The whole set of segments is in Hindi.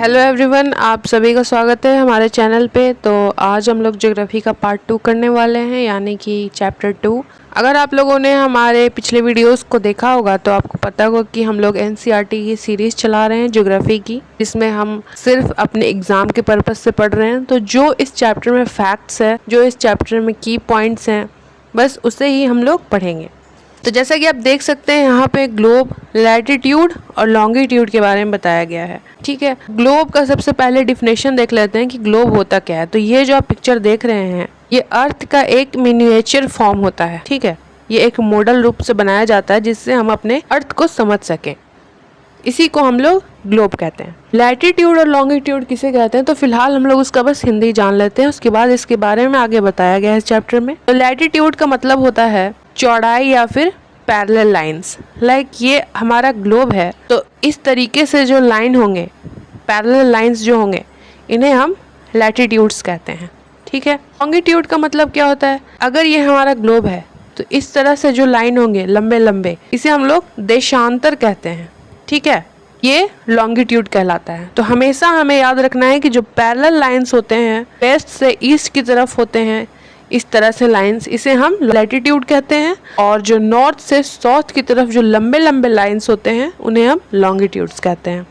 हेलो एवरीवन, आप सभी का स्वागत है हमारे चैनल पे। तो आज हम लोग ज्योग्राफी का पार्ट 2 करने वाले हैं, यानी कि चैप्टर 2। अगर आप लोगों ने हमारे पिछले वीडियोस को देखा होगा तो आपको पता होगा कि हम लोग एनसीईआरटी की सीरीज़ चला रहे हैं ज्योग्राफी की, जिसमें हम सिर्फ अपने एग्ज़ाम के पर्पज़ से पढ़ रहे हैं। तो जो इस चैप्टर में फैक्ट्स है, जो इस चैप्टर में की पॉइंट्स हैं, बस उसे ही हम लोग पढ़ेंगे। तो जैसा कि आप देख सकते हैं यहाँ पे ग्लोब, लैटिट्यूड और लॉन्गिट्यूड के बारे में बताया गया है। ठीक है, ग्लोब का सबसे पहले डिफिनेशन देख लेते हैं कि ग्लोब होता क्या है। तो ये जो आप पिक्चर देख रहे हैं, ये अर्थ का एक मिनिएचर फॉर्म होता है। ठीक है, ये एक मॉडल रूप से बनाया जाता है जिससे हम अपने अर्थ को समझ सकें। इसी को हम लोग ग्लोब कहते हैं। लैटिट्यूड और लॉन्गिट्यूड किसे कहते हैं, तो फिलहाल हम लोग उसका बस हिंदी जान लेते हैं, उसके बाद इसके बारे में आगे बताया गया है इस चैप्टर में। तो लैटिट्यूड का मतलब होता है चौड़ाई या फिर पैरेलल लाइंस। लाइक ये हमारा ग्लोब है, तो इस तरीके से जो लाइन होंगे, पैरेलल लाइंस जो होंगे, इन्हें हम लैटिट्यूड्स कहते हैं। ठीक है, लॉन्गिट्यूड का मतलब क्या होता है, अगर ये हमारा ग्लोब है तो इस तरह से जो लाइन होंगे लंबे लंबे, इसे हम लोग देशांतर कहते हैं। ठीक है, ये लॉन्गिट्यूड कहलाता है। तो हमेशा हमें याद रखना है कि जो पैरेलल लाइंस होते हैं, वेस्ट से ईस्ट की तरफ होते हैं, इस तरह से लाइंस, इसे हम लैटिट्यूड कहते हैं। और जो नॉर्थ से साउथ की तरफ जो लंबे लंबे लाइंस होते हैं, उन्हें हम लॉन्गिट्यूड्स कहते हैं।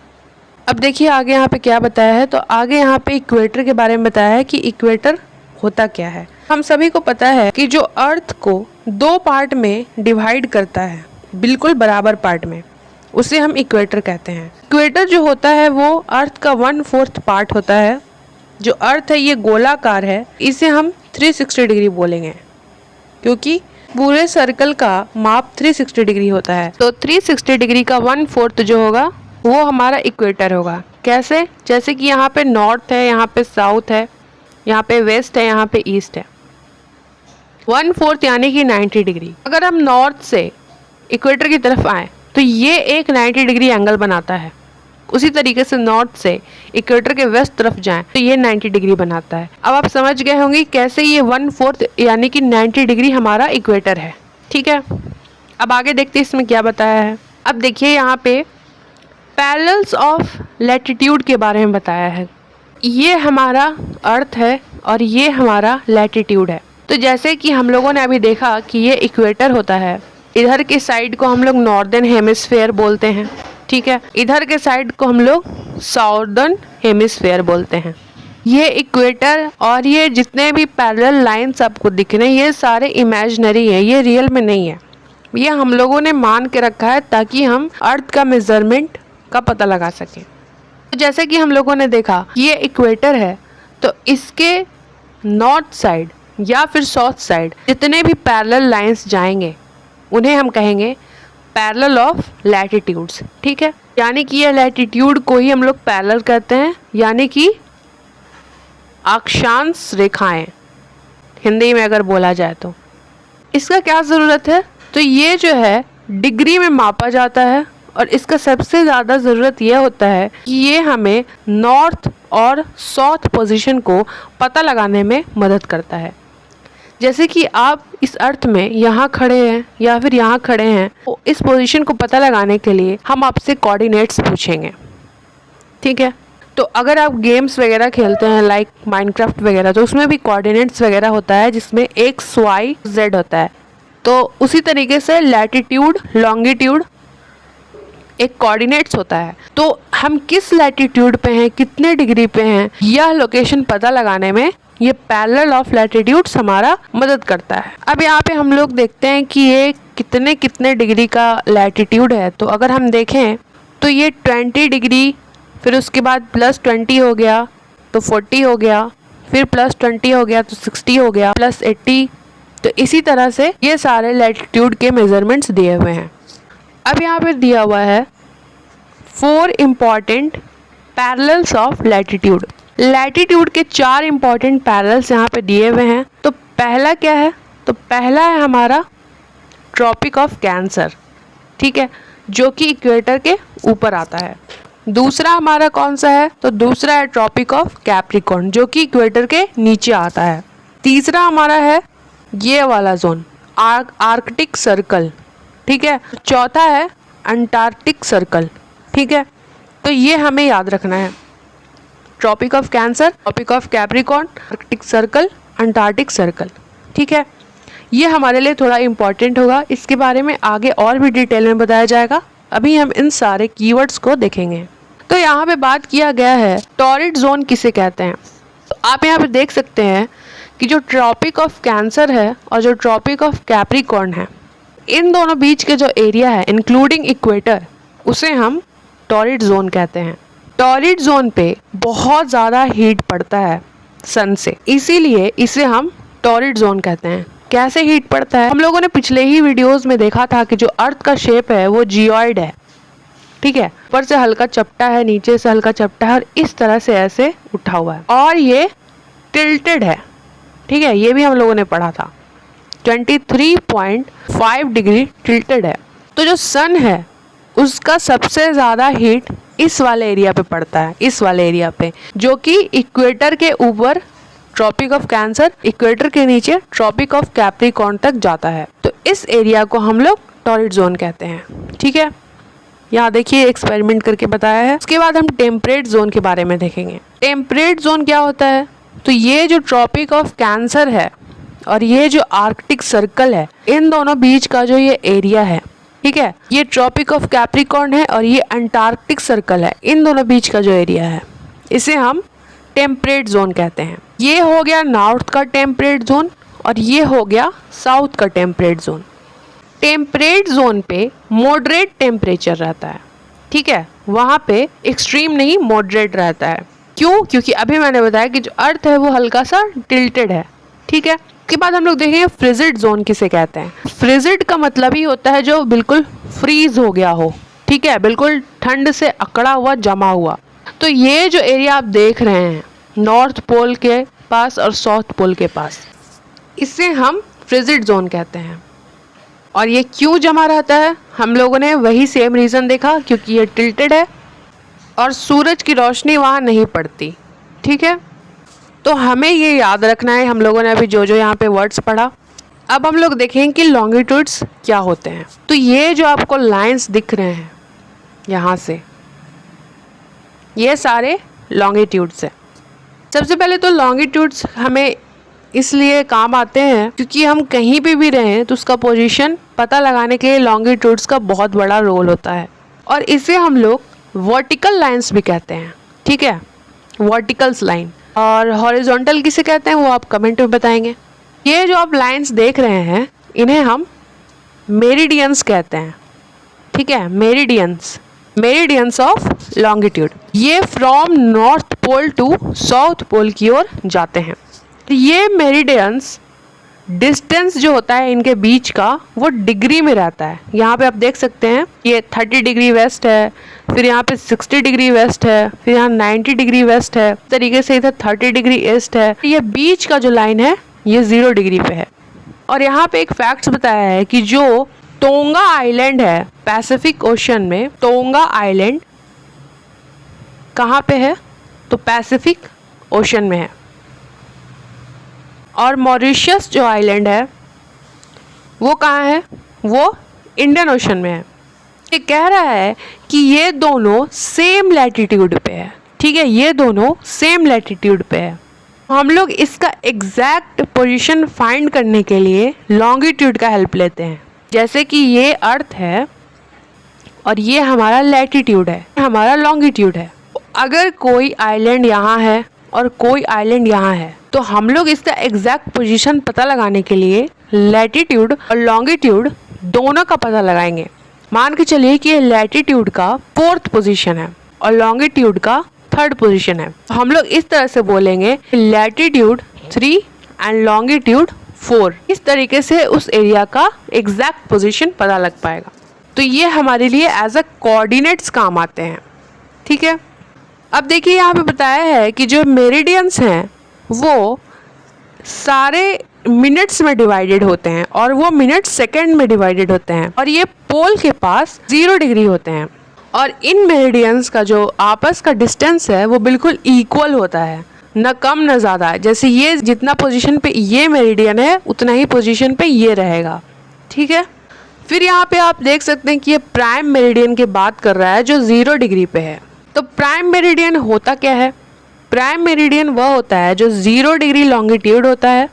अब देखिए आगे यहाँ पे क्या बताया है। तो आगे यहाँ पे इक्वेटर के बारे में बताया है कि इक्वेटर होता क्या है। हम सभी को पता है कि जो अर्थ को दो पार्ट में डिवाइड करता है, बिल्कुल बराबर पार्ट में, उसे हम इक्वेटर कहते हैं। इक्वेटर जो होता है वो अर्थ का 1/4 पार्ट होता है। जो अर्थ है ये गोलाकार है, इसे हम 360 डिग्री बोलेंगे, क्योंकि पूरे सर्कल का माप 360 डिग्री होता है। तो 360 डिग्री का 1/4 जो होगा वो हमारा इक्वेटर होगा। कैसे, जैसे कि यहाँ पे नॉर्थ है, यहाँ पे साउथ है, यहाँ पे वेस्ट है, यहाँ पे ईस्ट है। 1/4 यानी कि 90 डिग्री। अगर हम नॉर्थ से इक्वेटर की तरफ आए तो ये एक 90 डिग्री एंगल बनाता है। उसी तरीके से नॉर्थ से इक्वेटर के वेस्ट तरफ जाएं तो ये 90 डिग्री बनाता है। अब आप समझ गए होंगे कैसे ये 1/4 यानी कि 90 डिग्री हमारा इक्वेटर है। ठीक है, अब आगे देखते हैं इसमें क्या बताया है। अब देखिए यहाँ पे पैरेलल्स ऑफ लैटिट्यूड के बारे में बताया है। ये हमारा अर्थ है और ये हमारा लैटिट्यूड है। तो जैसे कि हम लोगों ने अभी देखा कि ये इक्वेटर होता है, इधर के साइड को हम लोग नॉर्दर्न हेमिस्फीयर बोलते हैं। ठीक है, इधर के साइड को हम लोग साउदर्न हेमिस्फीयर बोलते हैं। ये इक्वेटर और ये जितने भी पैरेलल लाइंस आपको दिख रहे हैं, ये सारे इमेजिनरी है, ये रियल में नहीं है। ये हम लोगों ने मान के रखा है ताकि हम अर्थ का मेजरमेंट का पता लगा सकें। तो जैसे कि हम लोगों ने देखा ये इक्वेटर है, तो इसके नॉर्थ साइड या फिर साउथ साइड जितने भी पैरेलल लाइंस जाएंगे उन्हें हम कहेंगे पैरेलल ऑफ लैटिट्यूड्स। ठीक है, यानी कि ये लैटिट्यूड को ही हम लोग पैरेलल कहते हैं, यानी कि अक्षांश रेखाएं हिंदी में अगर बोला जाए तो। इसका क्या ज़रूरत है, तो ये जो है डिग्री में मापा जाता है और इसका सबसे ज़्यादा ज़रूरत यह होता है कि ये हमें नॉर्थ और साउथ पोजीशन को पता लगाने में मदद करता है। जैसे कि आप इस अर्थ में यहाँ खड़े हैं या फिर यहाँ खड़े हैं, तो इस पोजीशन को पता लगाने के लिए हम आपसे कोऑर्डिनेट्स पूछेंगे। ठीक है, तो अगर आप गेम्स वगैरह खेलते हैं लाइक माइनक्राफ्ट वगैरह, तो उसमें भी कोऑर्डिनेट्स वगैरह होता है जिसमें एक्स, वाई, जेड होता है। तो उसी तरीके से लैटिट्यूड, लॉन्गिट्यूड एक कोऑर्डिनेट्स होता है। तो हम किस लैटिट्यूड पे हैं, कितने डिग्री पे हैं, यह लोकेशन पता लगाने में ये पैरेलल ऑफ लैटिट्यूड्स हमारा मदद करता है। अब यहाँ पे हम लोग देखते हैं कि ये कितने कितने डिग्री का लैटिट्यूड है। तो अगर हम देखें तो ये 20 डिग्री, फिर उसके बाद +20 हो गया तो 40 हो गया, फिर +20 हो गया तो 60 हो गया, +80। तो इसी तरह से ये सारे लैटिट्यूड के मेजरमेंट्स दिए हुए हैं। अब यहाँ पे दिया हुआ है 4 important parallels of latitude. Latitude के 4 इम्पॉर्टेंट पैरेलल्स यहाँ पे दिए हुए हैं। तो पहला क्या है, तो पहला है हमारा ट्रॉपिक ऑफ कैंसर। ठीक है, जो कि इक्वेटर के ऊपर आता है। दूसरा हमारा कौन सा है, तो दूसरा है ट्रॉपिक ऑफ कैप्रिकॉर्न, जो कि इक्वेटर के नीचे आता है। तीसरा हमारा है ये वाला जोन, आर्कटिक सर्कल। ठीक है, चौथा है अंटार्कटिक सर्कल। ठीक है, तो ये हमें याद रखना है। Tropic of Cancer, Tropic of Capricorn, Arctic Circle, Antarctic Circle. ठीक है, ये हमारे लिए थोड़ा इम्पॉर्टेंट होगा, इसके बारे में आगे और भी डिटेल में बताया जाएगा। अभी हम इन सारे कीवर्ड्स को देखेंगे। तो यहाँ पे बात किया गया है टॉरिड जोन किसे कहते हैं। तो आप यहाँ पे देख सकते हैं कि जो ट्रॉपिक ऑफ कैंसर है और जो ट्रॉपिक ऑफ कैप्रिकॉर्न है, इन दोनों बीच के जो एरिया है इंक्लूडिंग इक्वेटर, उसे हम टॉरिड जोन कहते हैं। टॉरिड जोन पे बहुत ज़्यादा हीट पड़ता है सन से, इसीलिए इसे हम टॉरिड जोन कहते हैं। कैसे हीट पड़ता है, हम लोगों ने पिछले ही वीडियोस में देखा था कि जो अर्थ का शेप है वो जियोइड है। ठीक है, ऊपर से हल्का चपटा है, नीचे से हल्का चपटा है और इस तरह से ऐसे उठा हुआ है और ये टिल्टेड है। ठीक है, ये भी हम लोगों ने पढ़ा था। 23.5 डिग्री टिल्टेड है। तो जो सन है उसका सबसे ज़्यादा हीट इस वाले एरिया पे पड़ता है, इस वाले एरिया पे, जो कि इक्वेटर के ऊपर ट्रॉपिक ऑफ कैंसर, इक्वेटर के नीचे ट्रॉपिक ऑफ कैप्रिकॉर्न तक जाता है। तो इस एरिया को हम लोग टॉरिड जोन कहते हैं। ठीक है, यहाँ देखिए एक्सपेरिमेंट करके बताया है। उसके बाद हम टेम्परेट जोन के बारे में देखेंगे। टेम्परेट जोन क्या होता है, तो ये जो ट्रॉपिक ऑफ कैंसर है और ये जो आर्कटिक सर्कल है, इन दोनों बीच का जो ये एरिया है, ठीक है, ये ट्रॉपिक ऑफ कैप्रिकॉर्न है और ये अंटार्कटिक सर्कल है, इन दोनों बीच का जो एरिया है इसे हम टेम्परेट जोन कहते हैं। ये हो गया नॉर्थ का टेम्परेट जोन और ये हो गया साउथ का टेम्परेट जोन। टेम्परेट जोन पे मॉडरेट टेम्परेचर रहता है। ठीक है, वहाँ पे एक्सट्रीम नहीं, मॉडरेट रहता है। क्यों? क्योंकि अभी मैंने बताया कि जो अर्थ है वो हल्का सा टिल्टेड है। ठीक है, उसके बाद हम लोग देखेंगे फ्रिजिड जोन किसे कहते हैं। फ्रिजिड का मतलब ही होता है जो बिल्कुल फ्रीज हो गया हो। ठीक है, बिल्कुल ठंड से अकड़ा हुआ, जमा हुआ। तो ये जो एरिया आप देख रहे हैं नॉर्थ पोल के पास और साउथ पोल के पास, इसे हम फ्रिजिड जोन कहते हैं। और ये क्यों जमा रहता है, हम लोगों ने वही सेम रीज़न देखा, क्योंकि ये टिल्टेड है और सूरज की रोशनी वहाँ नहीं पड़ती। ठीक है, तो हमें ये याद रखना है, हम लोगों ने अभी जो जो यहाँ पे वर्ड्स पढ़ा। अब हम लोग देखें कि लॉन्गिट्यूड्स क्या होते हैं। तो ये जो आपको लाइंस दिख रहे हैं यहाँ से, ये सारे लॉन्गिट्यूड्स हैं। सबसे पहले तो लॉन्गिट्यूड्स हमें इसलिए काम आते हैं क्योंकि हम कहीं पे भी रहें तो उसका पोजीशन पता लगाने के लिए लॉन्गिट्यूड्स का बहुत बड़ा रोल होता है। और इसे हम लोग वर्टिकल लाइंस भी कहते हैं। ठीक है, वर्टिकल्स लाइन। और हॉरिजॉन्टल किसे कहते हैं वो आप कमेंट में बताएंगे। ये जो आप लाइंस देख रहे हैं इन्हें हम मेरिडियंस कहते हैं। ठीक है, मेरिडियंस ऑफ लॉन्गिट्यूड। ये from North Pole to South Pole की ओर जाते हैं। ये मेरिडियंस डिस्टेंस जो होता है इनके बीच का वो डिग्री में रहता है। यहाँ पे आप देख सकते हैं ये 30 डिग्री वेस्ट है, फिर यहाँ पे 60 डिग्री वेस्ट है, फिर यहाँ 90 डिग्री वेस्ट है, इस तरीके से इधर 30 डिग्री ईस्ट है। ये बीच का जो लाइन है ये 0 डिग्री पे है। और यहाँ पे एक फैक्ट्स बताया है कि जो टोंगा आइलैंड है पैसिफिक ओशन में, टोंगा आइलैंड कहाँ पे है, तो पैसिफिक ओशन में है। और मॉरिशस जो आइलैंड है वो कहाँ है, वो इंडियन ओशन में है। ये कह रहा है कि ये दोनों सेम लैटिट्यूड पे है। ठीक है, ये दोनों सेम लैटिट्यूड पे है। हम लोग इसका एग्जैक्ट पोजीशन फाइंड करने के लिए लॉन्गिट्यूड का हेल्प लेते हैं। जैसे कि ये अर्थ है और ये हमारा लैटिट्यूड है, हमारा लॉन्गिट्यूड है। अगर कोई आइलैंड यहाँ है और कोई आइलैंड यहाँ है तो हम लोग इसका एग्जैक्ट पोजीशन पता लगाने के लिए लैटिट्यूड और लॉन्गिट्यूड दोनों का पता लगाएंगे। मान के चलिए कि ये लैटिट्यूड का 4th पोजीशन है और लॉन्गिट्यूड का 3rd पोजीशन है। हम लोग इस तरह से बोलेंगे लैटिट्यूड 3 एंड लॉन्गिट्यूड 4। इस तरीके से उस एरिया का एग्जैक्ट पोजीशन पता लग पाएगा। तो ये हमारे लिए एज अ कोऑर्डिनेट्स काम आते हैं। ठीक है, अब देखिए यहाँ पे बताया है कि जो मेरिडियंस हैं वो सारे मिनट्स में डिवाइडेड होते हैं और वो मिनट सेकंड में डिवाइडेड होते हैं और ये पोल के पास 0 डिग्री होते हैं। और इन मेरिडियंस का जो आपस का डिस्टेंस है वो बिल्कुल इक्वल होता है, न कम न ज़्यादा। जैसे ये जितना पोजीशन पे ये मेरिडियन है उतना ही पोजीशन पे ये रहेगा। ठीक है, फिर यहाँ पे आप देख सकते हैं कि ये प्राइम मेरिडियन की बात कर रहा है जो 0 डिग्री पे है। तो प्राइम मेरिडियन होता क्या है? प्राइम मेरिडियन वह होता है जो 0 डिग्री लॉन्गिट्यूड होता है,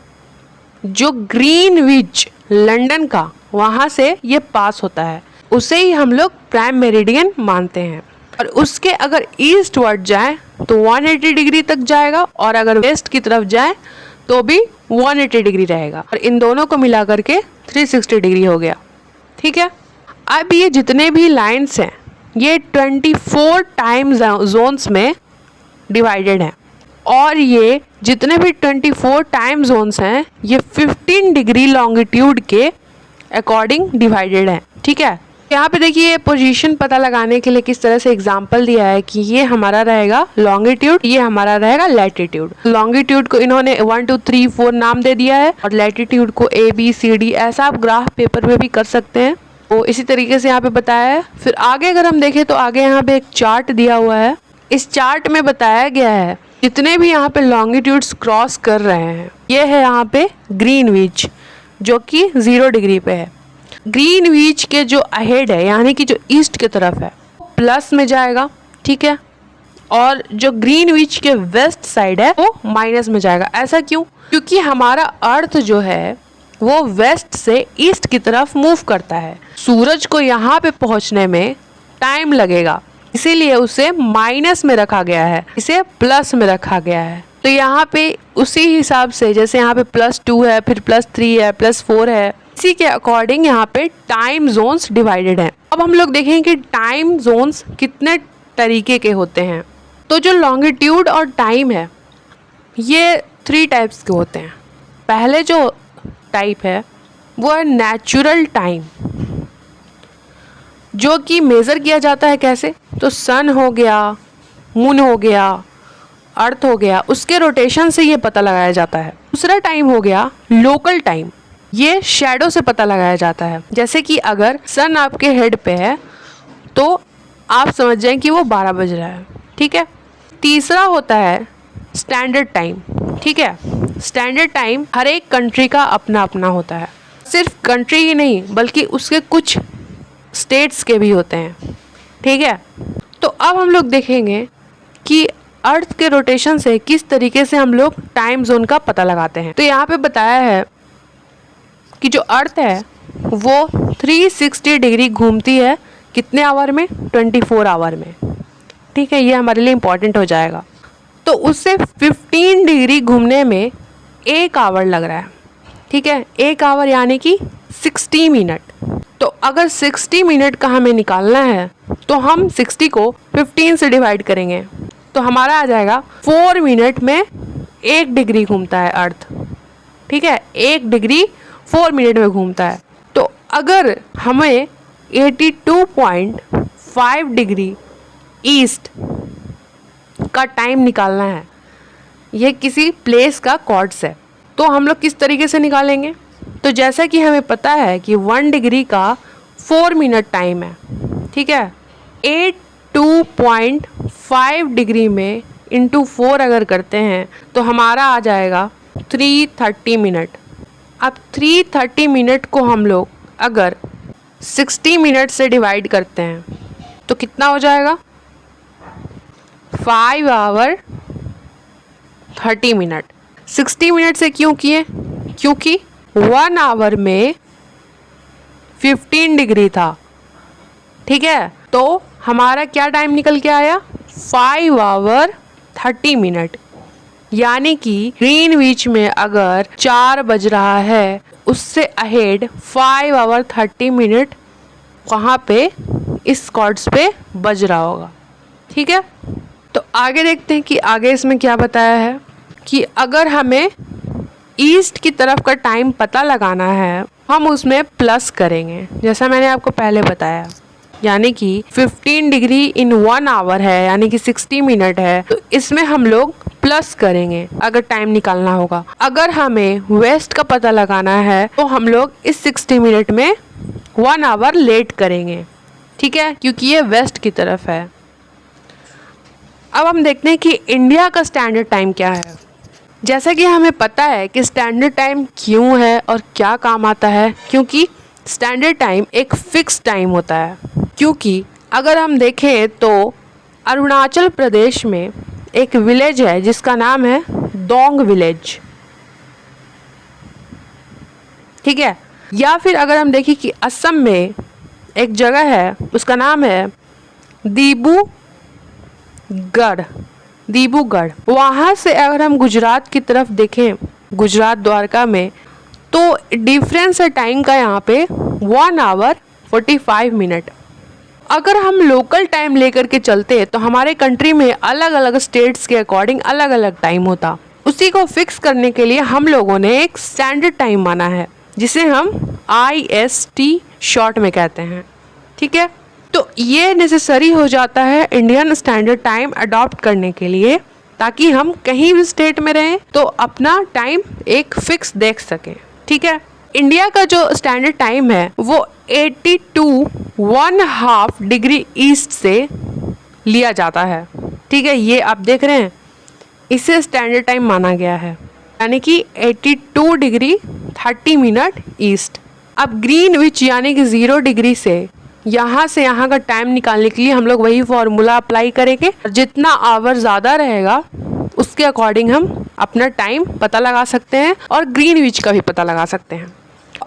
जो ग्रीनविच लंदन का वहाँ से ये पास होता है, उसे ही हम लोग प्राइम मेरिडियन मानते हैं। और उसके अगर ईस्ट वर्ड जाए तो 180 डिग्री तक जाएगा, और अगर वेस्ट की तरफ जाए तो भी 180 डिग्री रहेगा, और इन दोनों को मिला करके 360 डिग्री हो गया। ठीक है, अब ये जितने भी लाइन्स हैं ये 24 टाइम जोन्स में डिवाइडेड हैं, और ये जितने भी 24 टाइम जोन्स हैं ये 15 डिग्री लॉन्गिट्यूड के अकॉर्डिंग डिवाइडेड हैं। ठीक है, यहाँ पे देखिए पोजीशन पता लगाने के लिए किस तरह से एग्जांपल दिया है कि ये हमारा रहेगा लॉन्गिट्यूड, ये हमारा रहेगा लैटिट्यूड। लॉन्गिट्यूड को इन्होंने 1 2 3 4 नाम दे दिया है, और लैटिट्यूड को ABCD, ऐसा आप ग्राफ पेपर में भी कर सकते हैं। तो इसी तरीके से यहाँ पे बताया है। फिर आगे अगर हम देखें तो आगे यहाँ पे एक चार्ट दिया हुआ है। इस चार्ट में बताया गया है जितने भी यहाँ पे लॉन्गिट्यूड्स क्रॉस कर रहे हैं, ये है यहाँ पे ग्रीनविच जो कि 0 डिग्री पे है। ग्रीनविच के जो अहेड है यानी कि जो ईस्ट की तरफ है प्लस में जाएगा। ठीक है, और जो ग्रीनविच के वेस्ट साइड है वो माइनस में जाएगा। ऐसा क्यों? क्योंकि हमारा अर्थ जो है वो वेस्ट से ईस्ट की तरफ मूव करता है। सूरज को यहाँ पे पहुँचने में टाइम लगेगा, इसीलिए उसे माइनस में रखा गया है, इसे प्लस में रखा गया है। तो यहाँ पे उसी हिसाब से जैसे यहाँ पे +2 है, फिर +3 है, +4 है, इसी के अकॉर्डिंग यहाँ पे टाइम जोन्स डिवाइडेड हैं। अब हम लोग देखें कि टाइम जोन्स कितने तरीके के होते हैं। तो जो लॉन्गिट्यूड और टाइम है ये 3 टाइप्स के होते हैं। पहले जो टाइप है वो है नेचुरल टाइम, जो कि मेज़र किया जाता है कैसे? तो सन हो गया, मून हो गया, अर्थ हो गया, उसके रोटेशन से ये पता लगाया जाता है। दूसरा टाइम हो गया लोकल टाइम, ये शैडो से पता लगाया जाता है। जैसे कि अगर सन आपके हेड पे है तो आप समझ जाएं कि वो 12 बज रहा है। ठीक है, तीसरा होता है स्टैंडर्ड टाइम। ठीक है, स्टैंडर्ड टाइम हर एक कंट्री का अपना अपना होता है, सिर्फ कंट्री ही नहीं बल्कि उसके कुछ स्टेट्स के भी होते हैं। ठीक है, तो अब हम लोग देखेंगे कि अर्थ के रोटेशन से किस तरीके से हम लोग टाइम जोन का पता लगाते हैं। तो यहाँ पे बताया है कि जो अर्थ है वो 360 डिग्री घूमती है, कितने आवर में? 24 आवर में। ठीक है, ये हमारे लिए इम्पॉर्टेंट हो जाएगा। तो उससे 15 डिग्री घूमने में 1 आवर लग रहा है। ठीक है, 1 आवर यानी कि 60 मिनट। तो अगर 60 मिनट का हमें निकालना है तो हम 60 को 15 से डिवाइड करेंगे तो हमारा आ जाएगा 4 मिनट में 1 डिग्री घूमता है अर्थ। ठीक है, 1 डिग्री 4 मिनट में घूमता है। तो अगर हमें 82.5 डिग्री ईस्ट का टाइम निकालना है, यह किसी प्लेस का कॉर्ड्स है, तो हम लोग किस तरीके से निकालेंगे? तो जैसा कि हमें पता है कि 1 डिग्री का 4 मिनट टाइम है। ठीक है, 82.5 डिग्री में इंटू 4 अगर करते हैं तो हमारा आ जाएगा 330 मिनट। अब 330 मिनट को हम लोग अगर 60 मिनट से डिवाइड करते हैं तो कितना हो जाएगा? 5 आवर 30 मिनट। 60 मिनट से क्यों किए? क्योंकि 1 आवर में 15 डिग्री था। ठीक है, तो हमारा क्या टाइम निकल के आया? 5 आवर 30 मिनट। यानी कि ग्रीनविच में अगर 4 बज रहा है उससे अहेड 5 आवर 30 मिनट वहाँ पे इस कॉर्ड्स पे बज रहा होगा। ठीक है, तो आगे देखते हैं कि आगे इसमें क्या बताया है कि अगर हमें ईस्ट की तरफ का टाइम पता लगाना है हम उसमें प्लस करेंगे, जैसा मैंने आपको पहले बताया। यानी कि 15 डिग्री इन 1 आवर है यानी कि 60 मिनट है, तो इसमें हम लोग प्लस करेंगे अगर टाइम निकालना होगा। अगर हमें वेस्ट का पता लगाना है तो हम लोग इस 60 मिनट में 1 आवर लेट करेंगे। ठीक है, क्योंकि ये वेस्ट की तरफ है। अब हम देखते हैं कि इंडिया का स्टैंडर्ड टाइम क्या है। जैसा कि हमें पता है कि स्टैंडर्ड टाइम क्यों है और क्या काम आता है, क्योंकि स्टैंडर्ड टाइम एक फिक्स टाइम होता है। क्योंकि अगर हम देखें तो अरुणाचल प्रदेश में एक विलेज है जिसका नाम है दोंग विलेज, ठीक है। या फिर अगर हम देखें कि असम में एक जगह है उसका नाम है दिब्रूगढ़। वहाँ से अगर हम गुजरात की तरफ देखें, गुजरात द्वारका में, तो डिफरेंस है टाइम का यहाँ पे 1 आवर 45 मिनट। अगर हम लोकल टाइम लेकर के चलते हैं तो हमारे कंट्री में अलग अलग स्टेट्स के अकॉर्डिंग अलग अलग टाइम होता। उसी को फिक्स करने के लिए हम लोगों ने एक स्टैंडर्ड टाइम माना है जिसे हम IST शॉर्ट में कहते हैं, ठीक है। तो ये नेसेसरी हो जाता है इंडियन स्टैंडर्ड टाइम अडॉप्ट करने के लिए, ताकि हम कहीं भी स्टेट में रहें तो अपना टाइम एक फिक्स देख सकें, ठीक है। इंडिया का जो स्टैंडर्ड टाइम है वो 82.5 डिग्री ईस्ट से लिया जाता है, ठीक है। ये आप देख रहे हैं, इसे स्टैंडर्ड टाइम माना गया है, यानी कि 82 डिग्री 30 मिनट ईस्ट। अब ग्रीनविच यानी कि 0 डिग्री से यहाँ का टाइम निकालने के लिए हम लोग वही फॉर्मूला अप्लाई करेंगे। जितना आवर ज़्यादा रहेगा उसके अकॉर्डिंग हम अपना टाइम पता लगा सकते हैं और ग्रीनविच का भी पता लगा सकते हैं।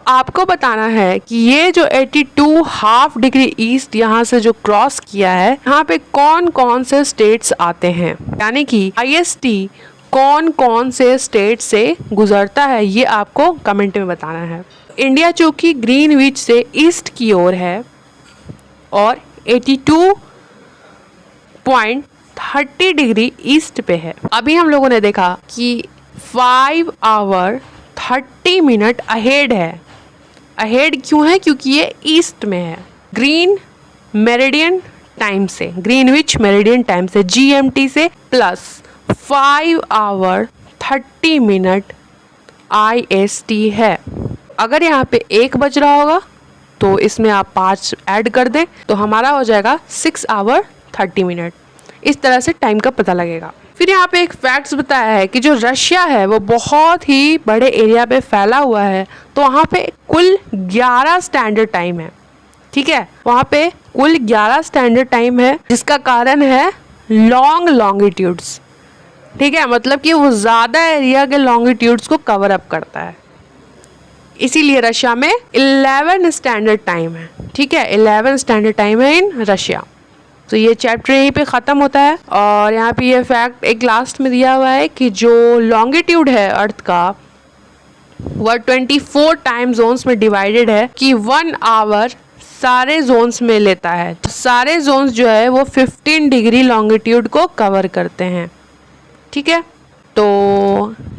आपको बताना है कि ये जो 82.5 डिग्री ईस्ट यहाँ से जो क्रॉस किया है, यहाँ पे कौन कौन से स्टेट्स आते हैं, यानी कि IST कौन कौन से स्टेट से गुजरता है, ये आपको कमेंट में बताना है। इंडिया चूँकि ग्रीनविच से ईस्ट की ओर है और 82.30 डिग्री ईस्ट पे है। अभी हम लोगों ने देखा कि 5 आवर 30 मिनट अहेड है। अहेड क्यों है? क्योंकि ये ईस्ट में है, ग्रीनविच मेरिडियन टाइम से GMT से प्लस 5 आवर 30 मिनट IST है। अगर यहाँ पे 1 बज रहा होगा तो इसमें आप 5 ऐड कर दें तो हमारा हो जाएगा 6 आवर 30 मिनट। इस तरह से टाइम का पता लगेगा। फिर यहाँ पे एक फैक्ट्स बताया है कि जो रशिया है वो बहुत ही बड़े एरिया पे फैला हुआ है, तो वहाँ पे कुल 11 स्टैंडर्ड टाइम है, ठीक है। वहाँ पे कुल 11 स्टैंडर्ड टाइम है, जिसका कारण है लॉन्ग लॉन्गिट्यूड्स, ठीक है। मतलब कि वो ज़्यादा एरिया के लॉन्गिट्यूड्स को कवर अप करता है, इसीलिए रशिया में 11 स्टैंडर्ड टाइम है, ठीक है। 11 स्टैंडर्ड टाइम है इन रशिया। तो ये चैप्टर यहीं पे ख़त्म होता है। और यहाँ पे ये फैक्ट एक लास्ट में दिया हुआ है कि जो लॉन्गिट्यूड है अर्थ का वह 24 टाइम जोन्स में डिवाइडेड है, कि 1 आवर सारे जोन्स में लेता है। तो सारे जोन्स जो है वो 15 डिग्री लॉन्गिट्यूड को कवर करते हैं, ठीक है। तो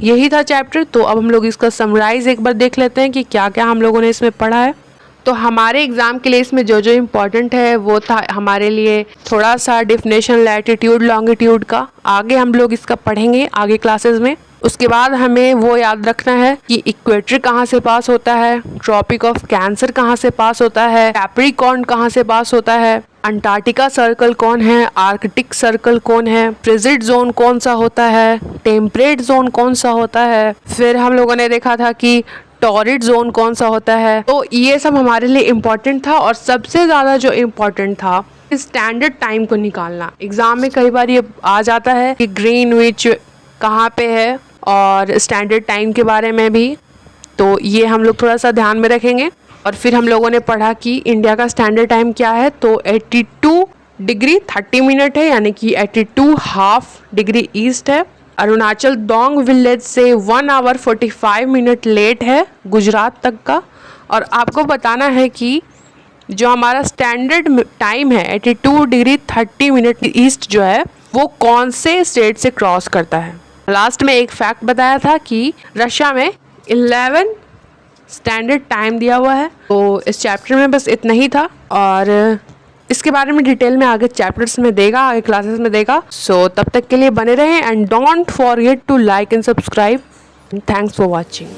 यही था चैप्टर। तो अब हम लोग इसका समराइज एक बार देख लेते हैं कि क्या क्या हम लोगों ने इसमें पढ़ा है। तो हमारे एग्ज़ाम के लिए इसमें जो जो इम्पोर्टेंट है वो था हमारे लिए थोड़ा सा डिफिनेशन लैटिट्यूड लॉन्गिट्यूड का। आगे हम लोग इसका पढ़ेंगे आगे क्लासेस में। उसके बाद हमें वो याद रखना है कि इक्वेटर कहाँ से पास होता है, ट्रॉपिक ऑफ कैंसर कहाँ से पास होता है, कैप्रिकॉर्न कहाँ से पास होता है, अंटार्कटिका सर्कल कौन है, आर्कटिक सर्कल कौन है, फ्रिजिड जोन कौन सा होता है, टेम्परेट जोन कौन सा होता है। फिर हम लोगों ने देखा था कि टॉरिड जोन कौन सा होता है। तो ये सब हमारे लिए इम्पोर्टेंट था। और सबसे ज़्यादा जो इम्पोर्टेंट था स्टैंडर्ड टाइम को निकालना। एग्ज़ाम में कई बार ये आ जाता है कि ग्रीनविच कहाँ पे है और स्टैंडर्ड टाइम के बारे में भी, तो ये हम लोग थोड़ा सा ध्यान में रखेंगे। और फिर हम लोगों ने पढ़ा कि इंडिया का स्टैंडर्ड टाइम क्या है, तो 82 डिग्री 30 मिनट है, यानी कि 82.5 डिग्री ईस्ट है। अरुणाचल दोंग विलेज से 1 आवर 45 मिनट लेट है गुजरात तक का। और आपको बताना है कि जो हमारा स्टैंडर्ड टाइम है 82 डिग्री 30 मिनट ईस्ट जो है वो कौन से स्टेट से क्रॉस करता है। लास्ट में एक फैक्ट बताया था कि रशिया में 11 स्टैंडर्ड टाइम दिया हुआ है। तो इस चैप्टर में बस इतना ही था, और इसके बारे में डिटेल में आगे चैप्टर्स में देगा, आगे क्लासेस में देगा। सो तब तक के लिए बने रहें and don't forget to like and subscribe. Thanks for watching.